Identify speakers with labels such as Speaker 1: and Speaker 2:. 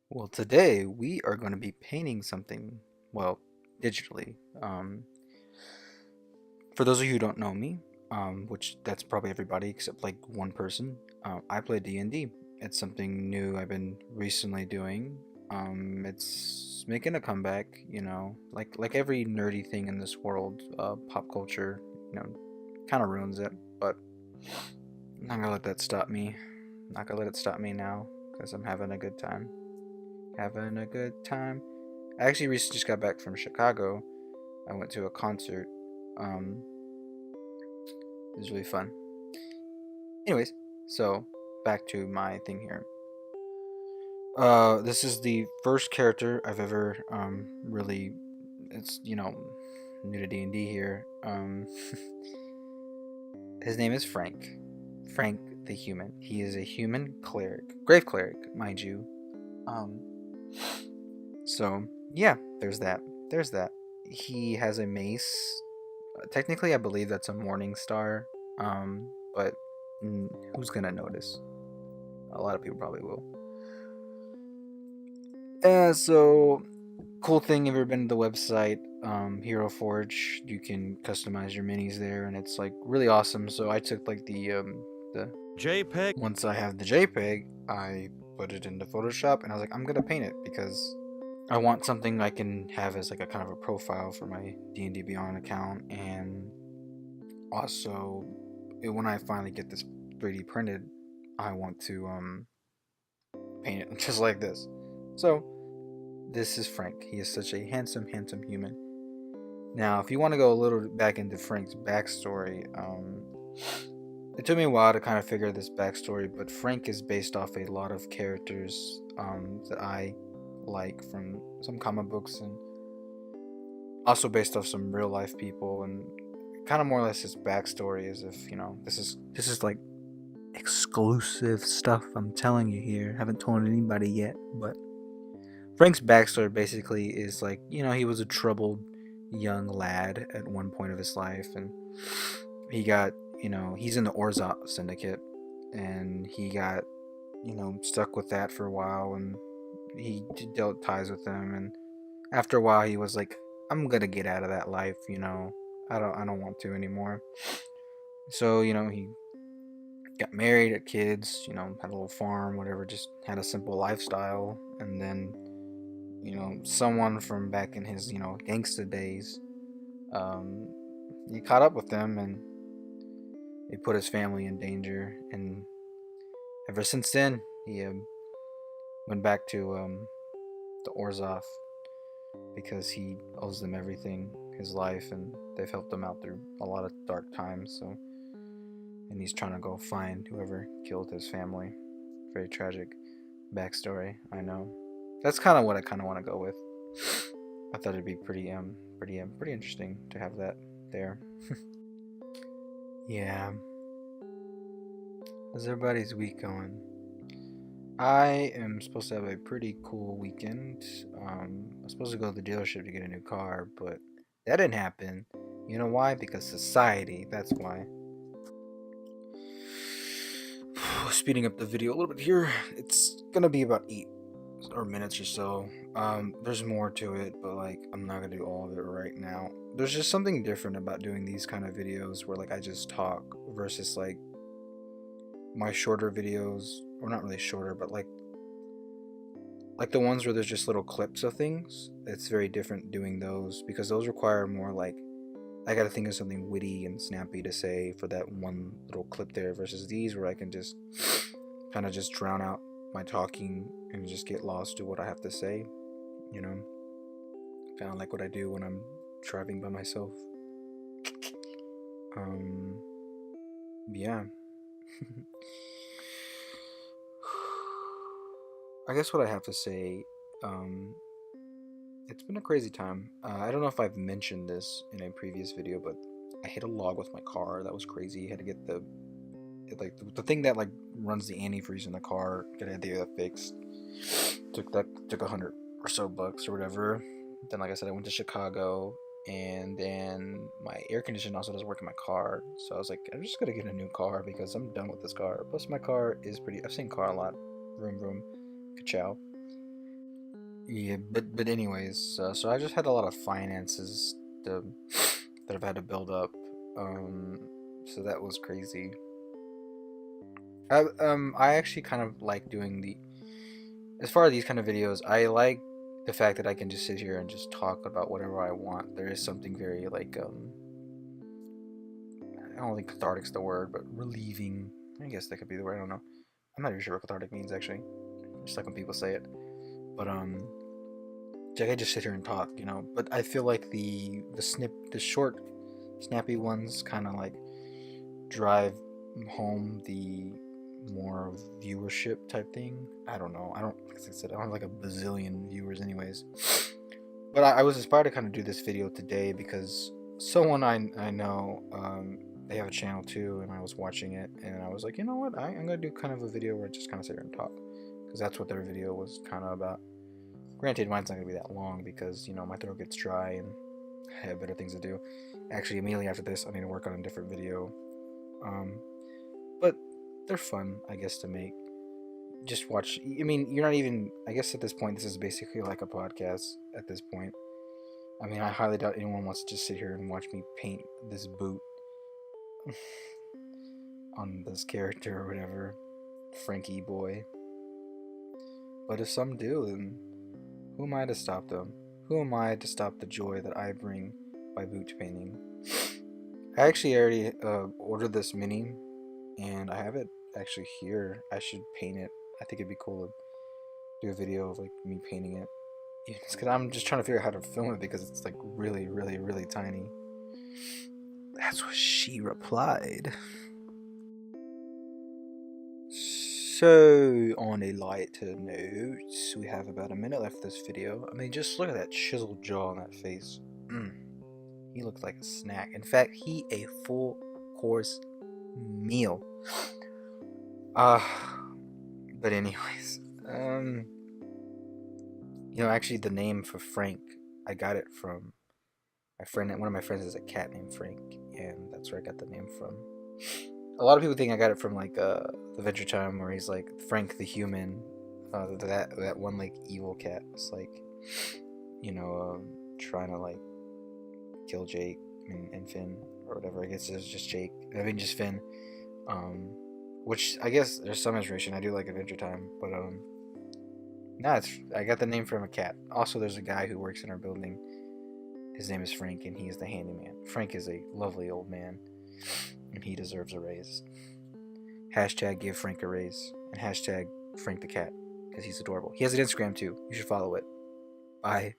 Speaker 1: Well, today we are going to be painting something, well, digitally. For those of you who don't know me, which that's probably everybody except like one person, I play D&D. It's something new I've been recently doing. It's making a comeback, like every nerdy thing in this world, pop culture, kind of ruins it, but I'm not gonna let that stop me. Not gonna let it stop me now, because I'm having a good time. Having a good time. I actually recently just got back from Chicago. I went to a concert. Um, it was really fun. Anyways, so back to my thing here. This is the first character I've ever really. It's new to D&D here. His name is Frank. Frank the human. He is a human cleric, grave cleric, mind you. Um, so yeah, there's that. There's that. He has a mace. Technically, I believe that's a morning star, but who's gonna notice? A lot of people probably will. So cool thing. If you've ever been to the website, Hero Forge, you can customize your minis there, and it's like really awesome. So I took like the
Speaker 2: JPEG.
Speaker 1: once I have the JPEG, I put it into Photoshop, and I was like, I'm gonna paint it because I want something I can have as like a kind of a profile for my D&D Beyond account, and also when I finally get this 3D printed, I want to paint it just like this. So this is Frank. He is such a handsome human. Now, if you want to go a little back into Frank's backstory, it took me a while to kind of figure this backstory, but Frank is based off a lot of characters that I like from some comic books, and also based off some real life people, and kind of more or less his backstory, as if this is like exclusive stuff I'm telling you here. Haven't told anybody yet, but Frank's backstory basically is like, he was a troubled young lad at one point of his life, and he got, he's in the Orzhov Syndicate, and he got, stuck with that for a while, and he dealt ties with them, and after a while, he was like, I'm gonna get out of that life, I don't want to anymore. So, he got married, had kids, had a little farm, whatever, just had a simple lifestyle. And then, someone from back in his, gangsta days, um, he caught up with them, and he put his family in danger. And ever since then, he went back to Orzhov because he owes them everything, his life, and they've helped him out through a lot of dark times. So, and he's trying to go find whoever killed his family. Very tragic backstory, I know. That's kind of what I kind of want to go with. I thought it'd be pretty interesting to have that there. Yeah. How's everybody's week going? I am supposed to have a pretty cool weekend. I was supposed to go to the dealership to get a new car, but that didn't happen. You know why? Because society. That's why. Speeding up the video a little bit here. It's gonna be about 8 or minutes or so. There's more to it, but like I'm not gonna do all of it right now. There's just something different about doing these kind of videos where like I just talk versus like my shorter videos, or not really shorter, but like the ones where there's just little clips of things. It's very different doing those because those require more like I gotta think of something witty and snappy to say for that one little clip there versus these where I can just kind of just drown out my talking and just get lost to what I have to say, you know? Kind of like what I do when I'm driving by myself. Um, yeah. I guess what I have to say, um, it's been a crazy time. I don't know if I've mentioned this in a previous video, but I hit a log with my car. That was crazy. I had to get the thing that like runs the antifreeze in the car. Get that fixed. Took 100 or so bucks or whatever. Then, like I said, I went to Chicago, and then my air conditioning also doesn't work in my car. So I was like, I'm just gonna get a new car because I'm done with this car. Plus, my car is pretty. I've seen car a lot. Vroom vroom, ka-chow. Yeah, but anyways, so I just had a lot of finances to, that I've had to build up. Um, so that was crazy. I actually kind of like doing the, as far as these kind of videos, I like the fact that I can just sit here and just talk about whatever I want. There is something very like I don't think cathartic's the word, but relieving. I guess that could be the word. I don't know. I'm not even sure what cathartic means actually. Just like when people say it. But like I just sit here and talk, you know. But I feel like the short, snappy ones kind of like drive home the more viewership type thing. I don't know. I don't, like I said, I don't have like a bazillion viewers, anyways. But I was inspired to kind of do this video today because someone I know, they have a channel too, and I was watching it, and I was like, you know what, I'm gonna do kind of a video where I just kind of sit here and talk, because that's what their video was kind of about. Granted, mine's not gonna be that long because, you know, my throat gets dry and I have better things to do. Actually, immediately after this, I need to work on a different video. Um, but they're fun, I guess, to make. Just watch. I mean, you're not even. I guess at this point, this is basically like a podcast. At this point, I mean, I highly doubt anyone wants to just sit here and watch me paint this boot on this character or whatever, Frankie boy. But if some do, then who am I to stop them? Who am I to stop the joy that I bring by boot painting? I actually already ordered this mini, and I have it actually here. I should paint it. I think it'd be cool to do a video of like me painting it. It's because I'm just trying to figure out how to film it because it's like really, really, really tiny. That's what she replied. So, on a lighter note, we have about a minute left of this video. I mean, just look at that chiseled jaw on that face. He looks like a snack. In fact, he a full course meal. But anyways, you know, actually, the name for Frank, I got it from my friend. One of my friends has a cat named Frank, and that's where I got the name from. A lot of people think I got it from like the Adventure Time, where he's like Frank the human, that one like evil cat was like, you know, trying to like kill Jake and Finn or whatever. I guess it's just Jake. I mean, just Finn. Which I guess there's some inspiration. I do like Adventure Time, but no, I got the name from a cat. Also, there's a guy who works in our building. His name is Frank, and he is the handyman. Frank is a lovely old man, and he deserves a raise. Hashtag give Frank a raise, and hashtag Frank the cat, because he's adorable. He has an Instagram too. You should follow it. Bye.